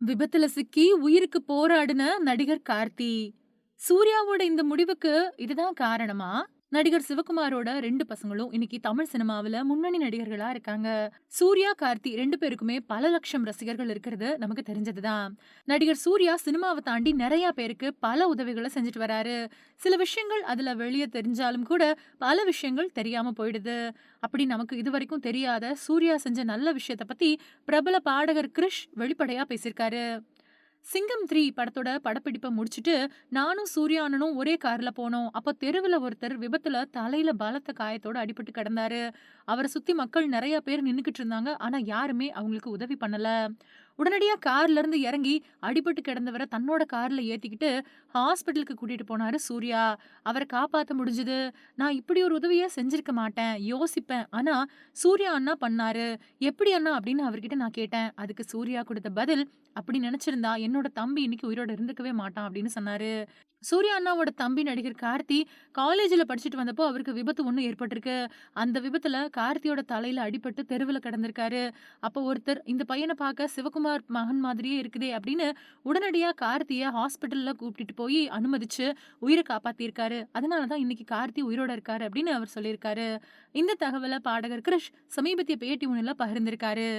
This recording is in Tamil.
விபத்துல சிக்கி உயிருக்கு போராடின நடிகர் கார்த்தி. சூர்யாவோட இந்த முடிவுக்கு இதுதான் காரணமா? நடிகர் சிவகுமாரோட 2 பசங்களும் இன்னைக்கு தமிழ் சினிமாவுல முன்னணி நடிகர்களா இருக்காங்க. சூர்யா, கார்த்தி 2 பேருக்குமே பல லட்சம் ரசிகர்கள் இருக்கிறது நமக்கு தெரிஞ்சதுதான். நடிகர் சூர்யா சினிமாவ தாண்டி நெறைய பேருக்கு பல உதவிகள செஞ்சுட்டு வராரு. சில விஷயங்கள் அதுல வெளிய தெரிஞ்சாலும் கூட, பல விஷயங்கள் தெரியாம போயிடுது. அப்படி நமக்கு இதுவரைக்கும் தெரியாத சூர்யா செஞ்ச நல்ல விஷயத்த பத்தி பிரபல பாடகர் கிரிஷ் வெளிப்படையா பேசியிருக்காரு. சிங்கம் 3 படத்தோட படப்பிடிப்ப முடிச்சுட்டு, நானும் சூர்யா அண்ணனும் ஒரே கார்ல போனோம். அப்ப தெருவுல ஒருத்தர் விபத்துல தலையில பலத்த காயத்தோட அடிபட்டு கிடந்தாரு. அவர சுத்தி மக்கள் நெறைய பேர் நின்னுகிட்டு இருந்தாங்க. ஆனா யாருமே அவங்களுக்கு உதவி பண்ணல. உடனடியா கார்ல இருந்து இறங்கி அடிபட்டு கிடந்தவர தன்னோட கார்ல ஏத்திக்கிட்டு ஹாஸ்பிட்டலுக்கு கூட்டிட்டு போனாரு சூர்யா. அவர காப்பாத்த முடிஞ்சது. நான் இப்படி ஒரு உதவிய செஞ்சிருக்க மாட்டேன். யோசிப்பேன். ஆனா சூர்யா அண்ணா பண்ணாரு. எப்படி அண்ணா அப்படின்னு அவர்கிட்ட நான் கேட்டேன். அதுக்கு சூர்யா குடுத்த பதில், அப்படி நினைச்சிருந்தா என்னோட தம்பி இன்னைக்கு உயிரோட இருந்திருக்கவே மாட்டான் அப்படின்னு சொன்னாரு. சூர்யா அண்ணாவோட தம்பி நடிகர் கார்த்தி காலேஜ்ல படிச்சுட்டு வந்தப்போ அவருக்கு விபத்து ஒண்ணு ஏற்பட்டிருக்கு. அந்த விபத்துல கார்த்தியோட தலையில அடிபட்டு தெருவுல கிடந்திருக்காரு. அப்போ ஒருத்தர் இந்த பையன பார்க்க சிவகுமார் மகன் மாதிரியே இருக்குதே அப்படின்னு உடனடியா கார்த்திய ஹாஸ்பிட்டல்ல கூட்டிட்டு போய் அனுமதிச்சு உயிர காப்பாத்தியிருக்காரு. அதனால தான் இன்னைக்கு கார்த்தி உயிரோட இருக்காரு அப்படின்னு அவர் சொல்லியிருக்காரு. இந்த தகவல பாடகர் கிரிஷ் சமீபத்திய பேட்டி ஒண்ணுல பகிர்ந்திருக்காரு.